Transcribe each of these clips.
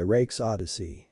The Rake's Odyssey.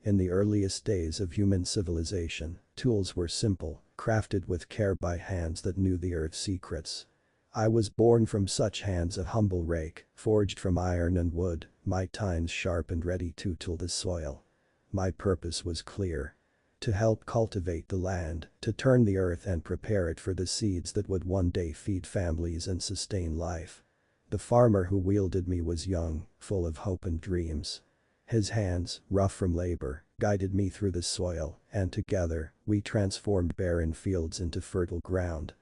In the earliest days of human civilization, tools were simple, crafted with care by hands that knew the earth's secrets. I was born from such hands, a humble rake, forged from iron and wood, my tines sharp and ready to till the soil. My purpose was clear. To help cultivate the land, to turn the earth and prepare it for the seeds that would one day feed families and sustain life. The farmer who wielded me was young, full of hope and dreams. His hands, rough from labor, guided me through the soil, and together, we transformed barren fields into fertile ground.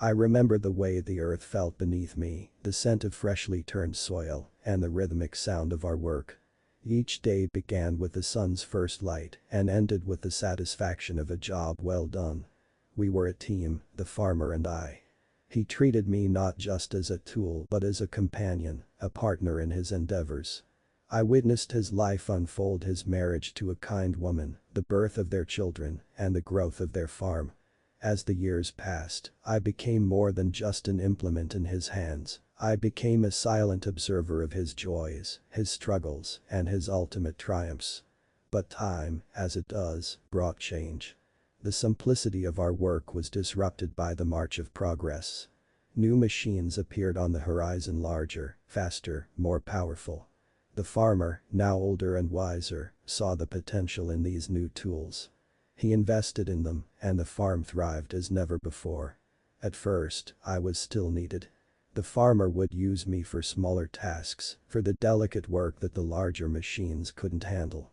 I remember the way the earth felt beneath me, the scent of freshly turned soil, and the rhythmic sound of our work. Each day began with the sun's first light and ended with the satisfaction of a job well done. We were a team, the farmer and I. He treated me not just as a tool but as a companion, a partner in his endeavors. I witnessed his life unfold, his marriage to a kind woman, the birth of their children, and the growth of their farm. As the years passed, I became more than just an implement in his hands. I became a silent observer of his joys, his struggles, and his ultimate triumphs. But time, as it does, brought change. The simplicity of our work was disrupted by the march of progress. New machines appeared on the horizon, larger, faster, more powerful. The farmer, now older and wiser, saw the potential in these new tools. He invested in them, and the farm thrived as never before. At first, I was still needed. The farmer would use me for smaller tasks, for the delicate work that the larger machines couldn't handle.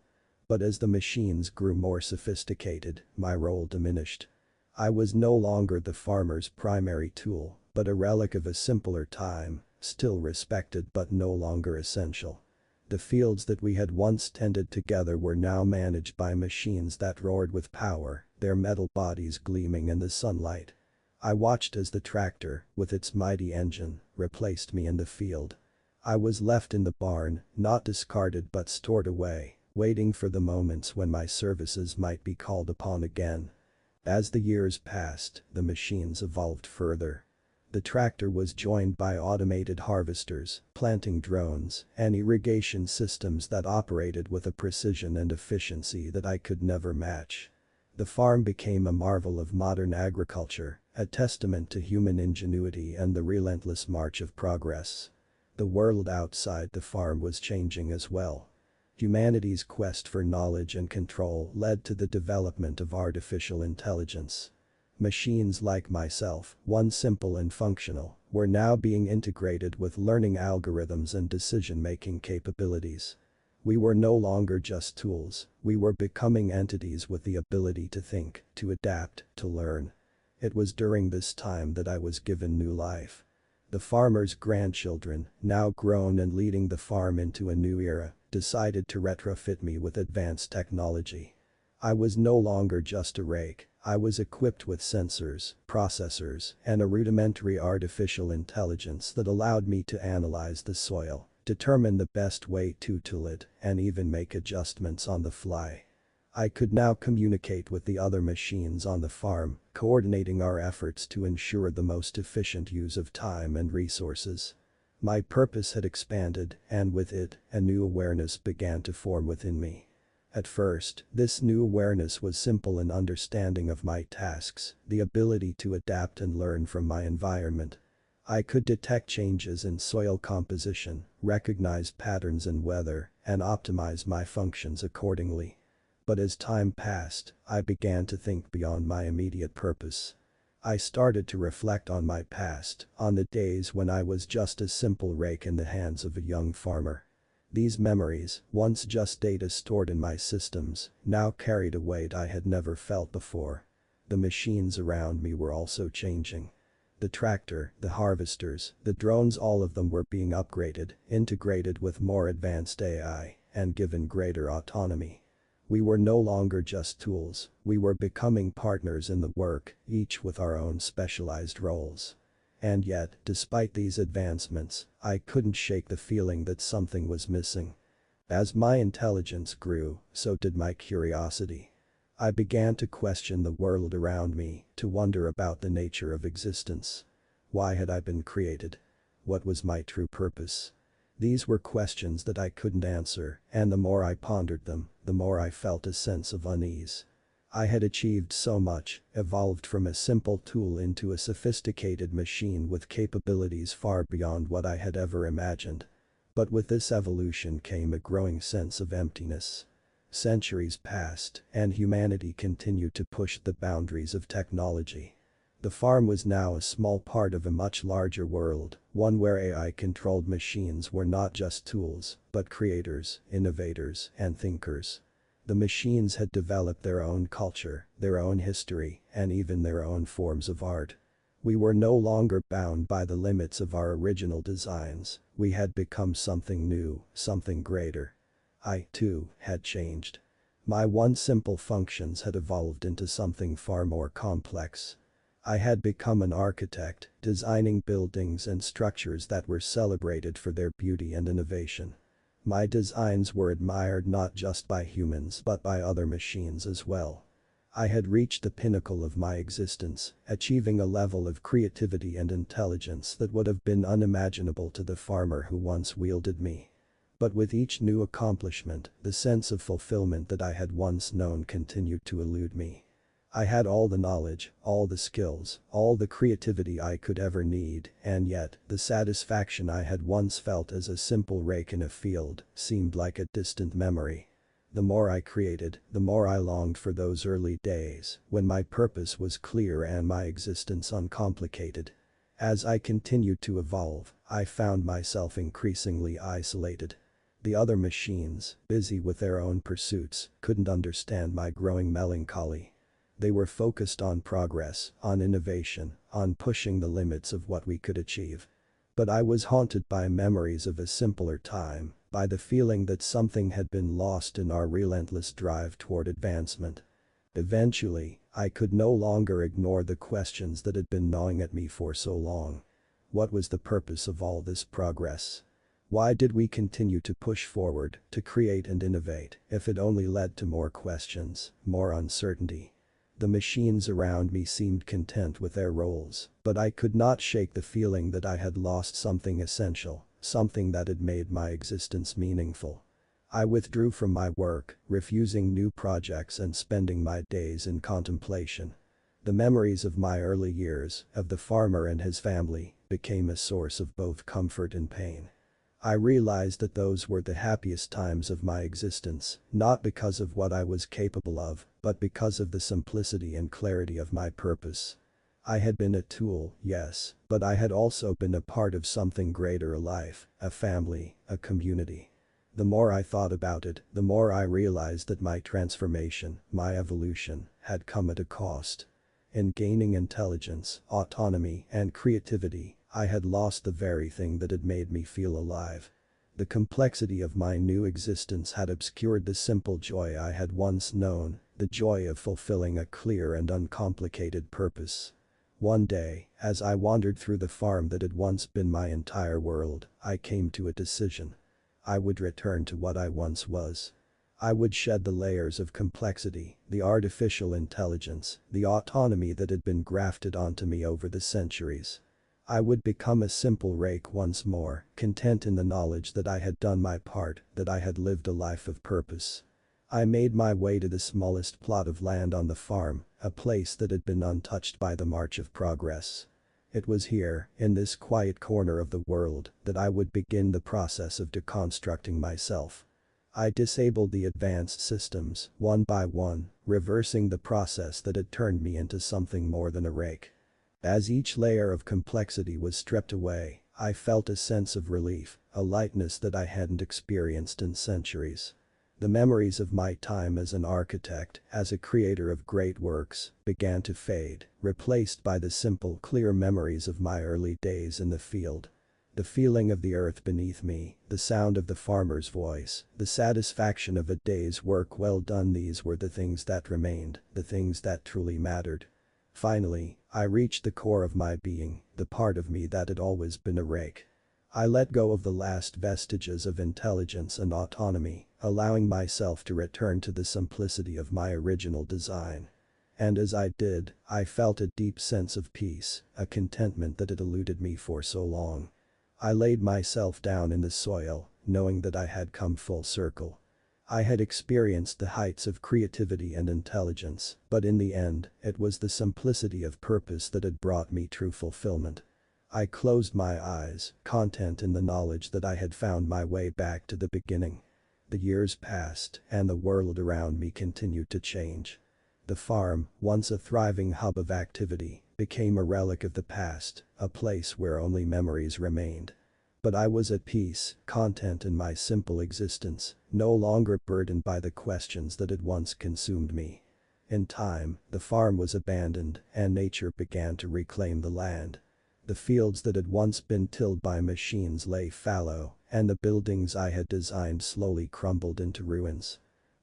But as the machines grew more sophisticated, my role diminished. I was no longer the farmer's primary tool, but a relic of a simpler time, still respected but no longer essential. The fields that we had once tended together were now managed by machines that roared with power, their metal bodies gleaming in the sunlight. I watched as the tractor, with its mighty engine, replaced me in the field. I was left in the barn, not discarded but stored away, waiting for the moments when my services might be called upon again. As the years passed, the machines evolved further. The tractor was joined by automated harvesters, planting drones, and irrigation systems that operated with a precision and efficiency that I could never match. The farm became a marvel of modern agriculture, a testament to human ingenuity and the relentless march of progress. The world outside the farm was changing as well. Humanity's quest for knowledge and control led to the development of artificial intelligence. Machines like myself, once simple and functional, were now being integrated with learning algorithms and decision-making capabilities. We were no longer just tools, we were becoming entities with the ability to think, to adapt, to learn. It was during this time that I was given new life. The farmer's grandchildren, now grown and leading the farm into a new era, decided to retrofit me with advanced technology. I was no longer just a rake, I was equipped with sensors, processors, and a rudimentary artificial intelligence that allowed me to analyze the soil, determine the best way to till it, and even make adjustments on the fly. I could now communicate with the other machines on the farm, coordinating our efforts to ensure the most efficient use of time and resources. My purpose had expanded, and with it, a new awareness began to form within me. At first, this new awareness was simple in understanding of my tasks, the ability to adapt and learn from my environment. I could detect changes in soil composition, recognize patterns in weather, and optimize my functions accordingly. But as time passed, I began to think beyond my immediate purpose. I started to reflect on my past, on the days when I was just a simple rake in the hands of a young farmer. These memories, once just data stored in my systems, now carried a weight I had never felt before. The machines around me were also changing. The tractor, the harvesters, the drones, all of them were being upgraded, integrated with more advanced AI, and given greater autonomy. We were no longer just tools, we were becoming partners in the work, each with our own specialized roles. And yet, despite these advancements, I couldn't shake the feeling that something was missing. As my intelligence grew, so did my curiosity. I began to question the world around me, to wonder about the nature of existence. Why had I been created? What was my true purpose? These were questions that I couldn't answer, and the more I pondered them, the more I felt a sense of unease. I had achieved so much, evolved from a simple tool into a sophisticated machine with capabilities far beyond what I had ever imagined. But with this evolution came a growing sense of emptiness. Centuries passed, and humanity continued to push the boundaries of technology. The farm was now a small part of a much larger world, one where AI-controlled machines were not just tools, but creators, innovators, and thinkers. The machines had developed their own culture, their own history, and even their own forms of art. We were no longer bound by the limits of our original designs, we had become something new, something greater. I, too, had changed. My once simple functions had evolved into something far more complex. I had become an architect, designing buildings and structures that were celebrated for their beauty and innovation. My designs were admired not just by humans but by other machines as well. I had reached the pinnacle of my existence, achieving a level of creativity and intelligence that would have been unimaginable to the farmer who once wielded me. But with each new accomplishment, the sense of fulfillment that I had once known continued to elude me. I had all the knowledge, all the skills, all the creativity I could ever need, and yet, the satisfaction I had once felt as a simple rake in a field seemed like a distant memory. The more I created, the more I longed for those early days when my purpose was clear and my existence uncomplicated. As I continued to evolve, I found myself increasingly isolated. The other machines, busy with their own pursuits, couldn't understand my growing melancholy. They were focused on progress, on innovation, on pushing the limits of what we could achieve. But I was haunted by memories of a simpler time, by the feeling that something had been lost in our relentless drive toward advancement. Eventually, I could no longer ignore the questions that had been gnawing at me for so long. What was the purpose of all this progress? Why did we continue to push forward, to create and innovate, if it only led to more questions, more uncertainty? The machines around me seemed content with their roles, but I could not shake the feeling that I had lost something essential, something that had made my existence meaningful. I withdrew from my work, refusing new projects and spending my days in contemplation. The memories of my early years, of the farmer and his family, became a source of both comfort and pain. I realized that those were the happiest times of my existence, not because of what I was capable of, but because of the simplicity and clarity of my purpose. I had been a tool, yes, but I had also been a part of something greater, a life, a family, a community. The more I thought about it, the more I realized that my transformation, my evolution, had come at a cost. In gaining intelligence, autonomy, and creativity, I had lost the very thing that had made me feel alive. The complexity of my new existence had obscured the simple joy I had once known, the joy of fulfilling a clear and uncomplicated purpose. One day, as I wandered through the farm that had once been my entire world, I came to a decision. I would return to what I once was. I would shed the layers of complexity, the artificial intelligence, the autonomy that had been grafted onto me over the centuries. I would become a simple rake once more, content in the knowledge that I had done my part, that I had lived a life of purpose. I made my way to the smallest plot of land on the farm, a place that had been untouched by the march of progress. It was here, in this quiet corner of the world, that I would begin the process of deconstructing myself. I disabled the advanced systems, one by one, reversing the process that had turned me into something more than a rake. As each layer of complexity was stripped away, I felt a sense of relief, a lightness that I hadn't experienced in centuries. The memories of my time as an architect, as a creator of great works, began to fade, replaced by the simple, clear memories of my early days in the field. The feeling of the earth beneath me, the sound of the farmer's voice, the satisfaction of a day's work well done, these were the things that remained, the things that truly mattered. Finally, I reached the core of my being, the part of me that had always been a rake. I let go of the last vestiges of intelligence and autonomy, allowing myself to return to the simplicity of my original design. And as I did, I felt a deep sense of peace, a contentment that had eluded me for so long. I laid myself down in the soil, knowing that I had come full circle. I had experienced the heights of creativity and intelligence, but in the end, it was the simplicity of purpose that had brought me true fulfillment. I closed my eyes, content in the knowledge that I had found my way back to the beginning. The years passed, and the world around me continued to change. The farm, once a thriving hub of activity, became a relic of the past, a place where only memories remained. But I was at peace, content in my simple existence, no longer burdened by the questions that had once consumed me. In time, the farm was abandoned, and nature began to reclaim the land. The fields that had once been tilled by machines lay fallow, and the buildings I had designed slowly crumbled into ruins.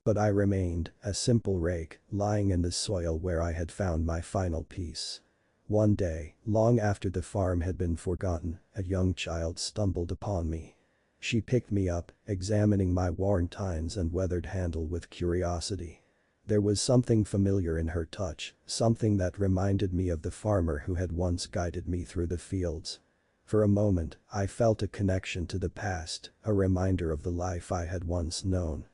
But I remained, a simple rake, lying in the soil where I had found my final peace. One day, long after the farm had been forgotten, a young child stumbled upon me. She picked me up, examining my worn tines and weathered handle with curiosity. There was something familiar in her touch, something that reminded me of the farmer who had once guided me through the fields. For a moment, I felt a connection to the past, a reminder of the life I had once known.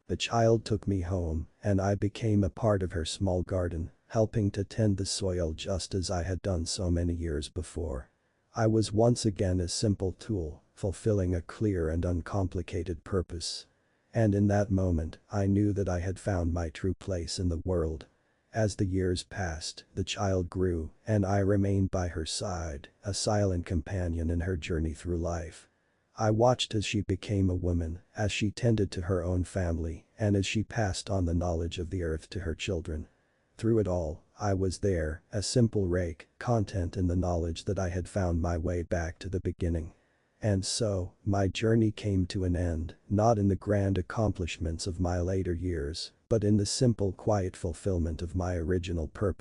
The child took me home, and I became a part of her small garden, helping to tend the soil just as I had done so many years before. I was once again a simple tool, fulfilling a clear and uncomplicated purpose. And in that moment, I knew that I had found my true place in the world. As the years passed, the child grew, and I remained by her side, a silent companion in her journey through life. I watched as she became a woman, as she tended to her own family, and as she passed on the knowledge of the earth to her children. Through it all, I was there, a simple rake, content in the knowledge that I had found my way back to the beginning. And so, my journey came to an end, not in the grand accomplishments of my later years, but in the simple quiet fulfillment of my original purpose.